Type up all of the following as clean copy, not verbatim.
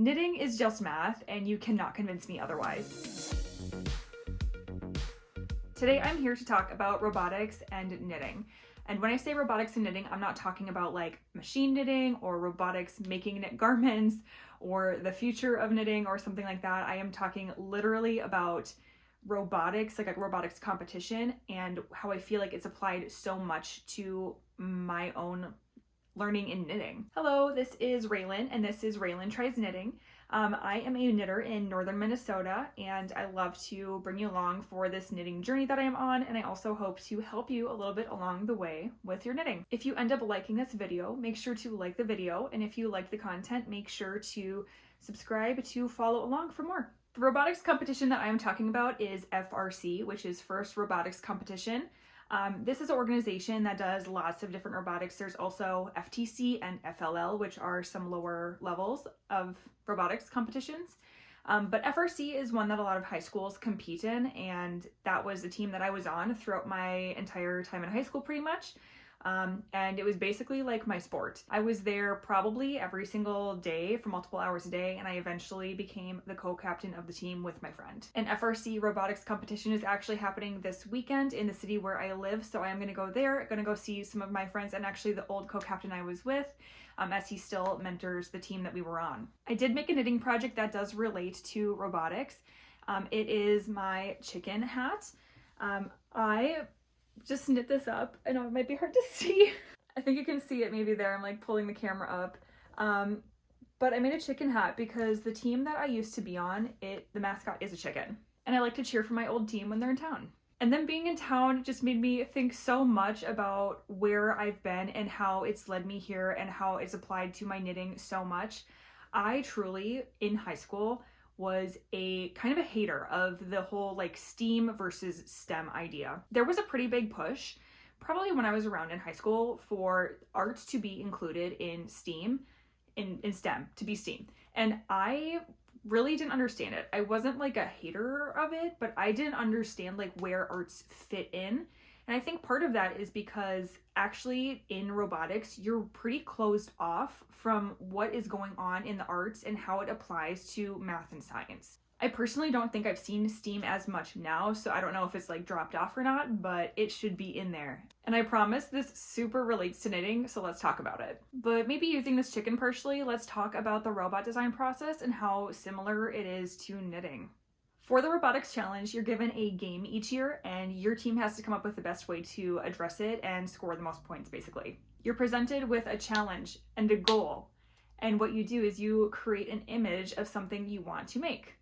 Knitting is just math, and you cannot convince me otherwise. Today I'm here to talk about robotics and knitting. And when I say robotics and knitting, I'm not talking about like machine knitting or robotics making knit garments or the future of knitting or something like that. I am talking literally about robotics, like a robotics competition, and how I feel like it's applied so much to my own learning in knitting. Hello, this is Raylan, and this is Raylan Tries Knitting. I am a knitter in northern Minnesota, and I love to bring you along for this knitting journey that I am on, and I also hope to help you a little bit along the way with your knitting. If you end up liking this video, make sure to like the video, and if you like the content, make sure to subscribe to follow along for more. The robotics competition that I am talking about is FRC, which is First Robotics Competition. This is an organization that does lots of different robotics. There's also FTC and FLL, which are some lower levels of robotics competitions. But FRC is one that a lot of high schools compete in, and that was the team that I was on throughout my entire time in high school pretty much. And it was basically like my sport. I was there probably every single day for multiple hours a day, and I eventually became the co-captain of the team with my friend. An FRC robotics competition is actually happening this weekend in the city where I live, so I am going to go there, going to go see some of my friends and actually the old co-captain I was with, as he still mentors the team that we were on. I did make a knitting project that does relate to robotics. It is my chicken hat. I just knit this up. I know it might be hard to see. I think you can see it maybe there. I'm like pulling the camera up. But I made a chicken hat because the team that I used to be on, the mascot is a chicken. And I like to cheer for my old team when they're in town. And then being in town just made me think so much about where I've been and how it's led me here and how it's applied to my knitting so much. I truly, in high school, was a kind of a hater of the whole like STEAM versus STEM idea. There was a pretty big push, probably when I was around in high school, for arts to be included in STEAM, in STEM, to be STEAM. And I really didn't understand it. I wasn't like a hater of it, but I didn't understand like where arts fit in. And I think part of that is because actually in robotics, you're pretty closed off from what is going on in the arts and how it applies to math and science. I personally don't think I've seen STEAM as much now, so I don't know if it's like dropped off or not, but it should be in there. And I promise this super relates to knitting, so let's talk about it. But maybe using this chicken partially, let's talk about the robot design process and how similar it is to knitting. For the robotics challenge, you're given a game each year, and your team has to come up with the best way to address it and score the most points, basically. You're presented with a challenge and a goal, and what you do is you create an image of something you want to make.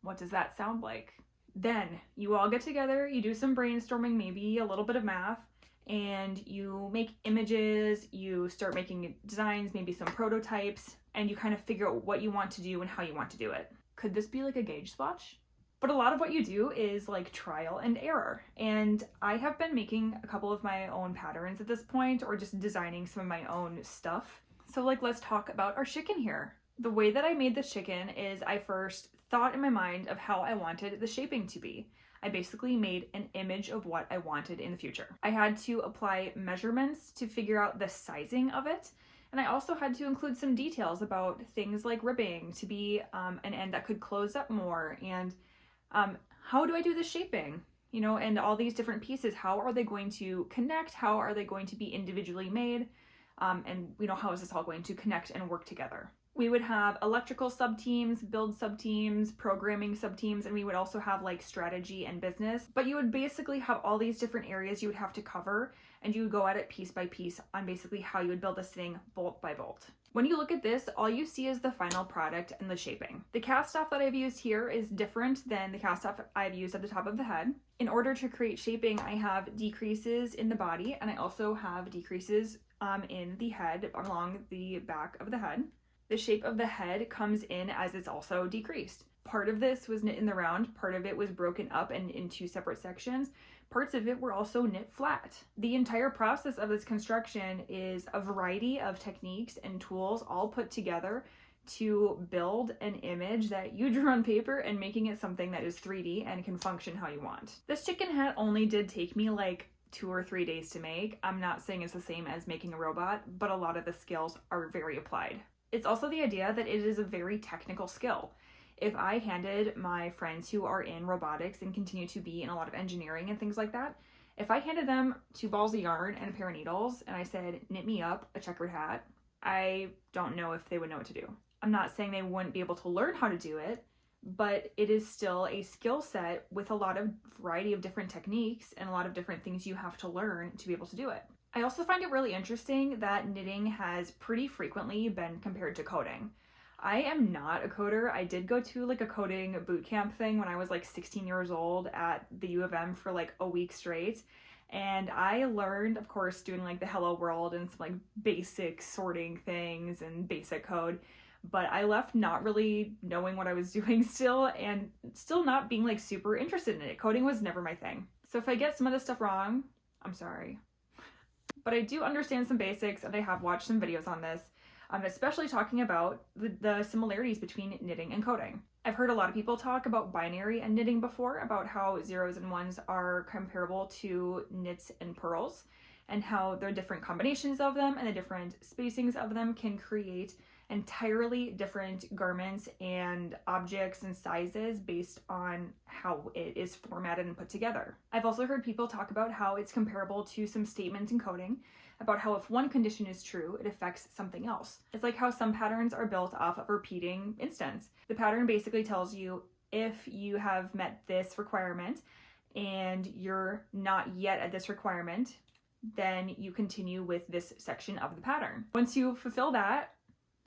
What does that sound like? Then you all get together, you do some brainstorming, maybe a little bit of math, and you make images, you start making designs, maybe some prototypes, and you kind of figure out what you want to do and how you want to do it. Could this be like a gauge swatch? But a lot of what you do is like trial and error. And I have been making a couple of my own patterns at this point, or just designing some of my own stuff. So like, let's talk about our chicken here. The way that I made this chicken is I first thought in my mind of how I wanted the shaping to be. I basically made an image of what I wanted in the future. I had to apply measurements to figure out the sizing of it. And I also had to include some details about things like ribbing to be an end that could close up more, and how do I do the shaping, you know, and all these different pieces, how are they going to connect, how are they going to be individually made, and you know, how is this all going to connect and work together. We would have electrical sub-teams, build sub-teams, programming sub-teams, and we would also have like strategy and business. But you would basically have all these different areas you would have to cover, and you would go at it piece by piece on basically how you would build this thing bolt by bolt. When you look at this, all you see is the final product and the shaping. The cast off that I've used here is different than the cast off I've used at the top of the head. In order to create shaping, I have decreases in the body, and I also have decreases in the head along the back of the head. The shape of the head comes in as it's also decreased. Part of this was knit in the round, part of it was broken up and in two separate sections. Parts of it were also knit flat. The entire process of this construction is a variety of techniques and tools all put together to build an image that you drew on paper and making it something that is 3D and can function how you want. This chicken hat only did take me like 2 or 3 days to make. I'm not saying it's the same as making a robot, but a lot of the skills are very applied. It's also the idea that it is a very technical skill. If I handed my friends who are in robotics and continue to be in a lot of engineering and things like that, if I handed them 2 balls of yarn and a pair of needles and I said, knit me up a checkered hat, I don't know if they would know what to do. I'm not saying they wouldn't be able to learn how to do it, but it is still a skill set with a lot of variety of different techniques and a lot of different things you have to learn to be able to do it. I also find it really interesting that knitting has pretty frequently been compared to coding. I am not a coder. I did go to like a coding boot camp thing when I was like 16 years old at the U of M for like a week straight. And I learned, of course, doing like the hello world and some like basic sorting things and basic code. But I left not really knowing what I was doing still, and still not being like super interested in it. Coding was never my thing. So if I get some of this stuff wrong, I'm sorry. But I do understand some basics, and I have watched some videos on this, especially talking about the similarities between knitting and coding. I've heard a lot of people talk about binary and knitting before, about how zeros and ones are comparable to knits and purls, and how there are different combinations of them and the different spacings of them can create entirely different garments and objects and sizes based on how it is formatted and put together. I've also heard people talk about how it's comparable to some statements in coding about how if one condition is true, it affects something else. It's like how some patterns are built off of repeating instance. The pattern basically tells you if you have met this requirement and you're not yet at this requirement, then you continue with this section of the pattern. Once you fulfill that,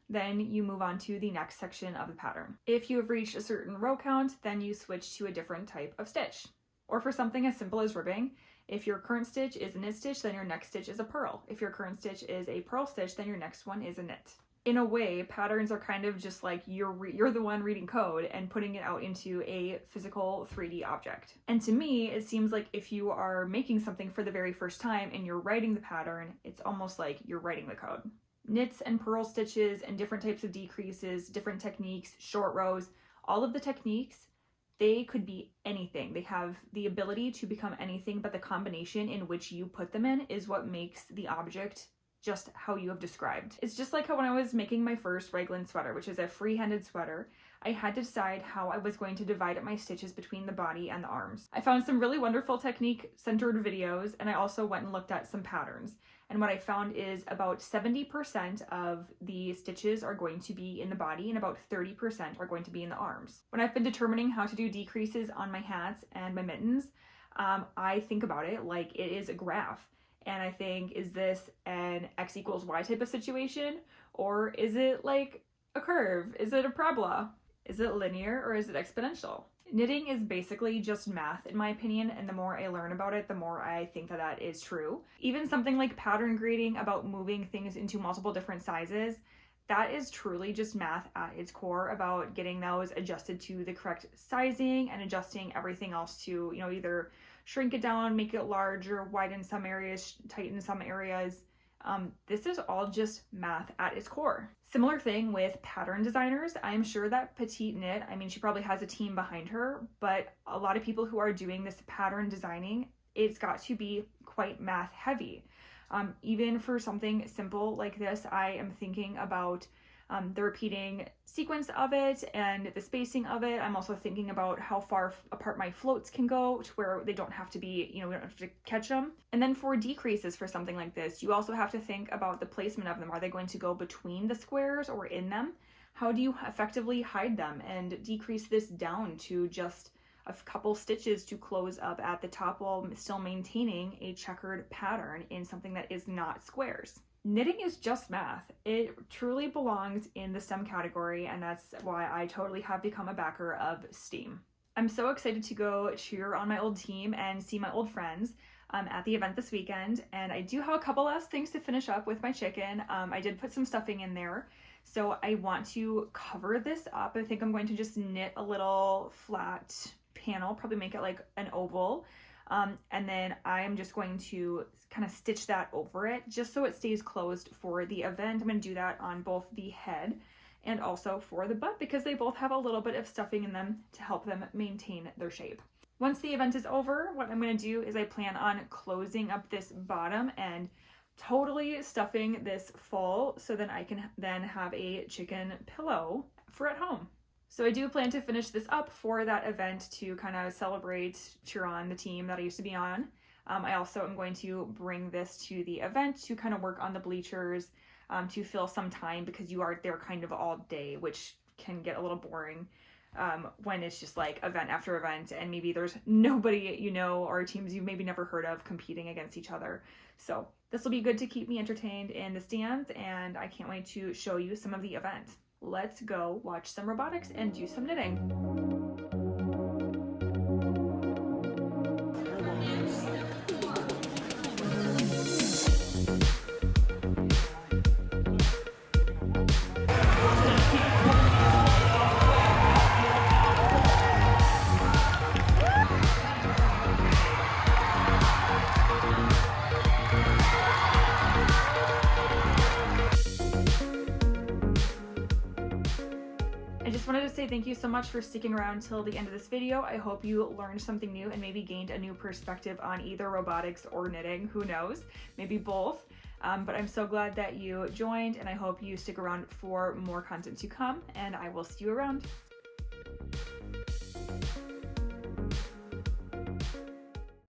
then you move on to the next section of the pattern. If you have reached a certain row count, then you switch to a different type of stitch. Or for something as simple as ribbing, if your current stitch is a knit stitch, then your next stitch is a purl. If your current stitch is a purl stitch, then your next one is a knit. In a way, patterns are kind of just like you're the one reading code and putting it out into a physical 3D object. And to me, it seems like if you are making something for the very first time and you're writing the pattern, it's almost like you're writing the code. Knits and purl stitches and different types of decreases, different techniques, short rows, all of the techniques, they could be anything. They have the ability to become anything, but the combination in which you put them in is what makes the object just how you have described. It's just like how when I was making my first raglan sweater, which is a free-handed sweater, I had to decide how I was going to divide up my stitches between the body and the arms. I found some really wonderful technique-centered videos, and I also went and looked at some patterns. And what I found is about 70% of the stitches are going to be in the body and about 30% are going to be in the arms. When I've been determining how to do decreases on my hats and my mittens, I think about it like it is a graph. And I think, is this an x equals y type of situation? Or is it like a curve? Is it a parabola? Is it linear or is it exponential? Knitting is basically just math, in my opinion, and the more I learn about it, the more I think that that is true. Even something like pattern grading, about moving things into multiple different sizes, that is truly just math at its core, about getting those adjusted to the correct sizing and adjusting everything else to, either shrink it down, make it larger, widen some areas, tighten some areas. This is all just math at its core. Similar thing with pattern designers. I'm sure that Petite Knit, she probably has a team behind her, but a lot of people who are doing this pattern designing, it's got to be quite math heavy. Even for something simple like this, I am thinking about the repeating sequence of it and the spacing of it. I'm also thinking about how far apart my floats can go to where they don't have to be, we don't have to catch them. And then for decreases for something like this, you also have to think about the placement of them. Are they going to go between the squares or in them? How do you effectively hide them and decrease this down to just a couple stitches to close up at the top while still maintaining a checkered pattern in something that is not squares? Knitting is just math. It truly belongs in the STEM category, and that's why I totally have become a backer of STEAM. I'm so excited to go cheer on my old team and see my old friends at the event this weekend, and I do have a couple last things to finish up with my chicken. I did put some stuffing in there, so I want to cover this up. I think I'm going to just knit a little flat panel, probably make it like an oval. And then I'm just going to kind of stitch that over it just so it stays closed for the event. I'm going to do that on both the head and also for the butt because they both have a little bit of stuffing in them to help them maintain their shape. Once the event is over, what I'm going to do is I plan on closing up this bottom and totally stuffing this full so then I can then have a chicken pillow for at home. So I do plan to finish this up for that event to kind of celebrate, cheer on the team that I used to be on. I also am going to bring this to the event to kind of work on the bleachers, to fill some time, because you are there kind of all day, which can get a little boring when it's just like event after event and maybe there's nobody you know or teams you've maybe never heard of competing against each other. So this will be good to keep me entertained in the stands, and I can't wait to show you some of the event. Let's go watch some robotics and do some knitting. I just wanted to say thank you so much for sticking around till the end of this video. I hope you learned something new and maybe gained a new perspective on either robotics or knitting, who knows, maybe both. But I'm so glad that you joined, and I hope you stick around for more content to come, and I will see you around.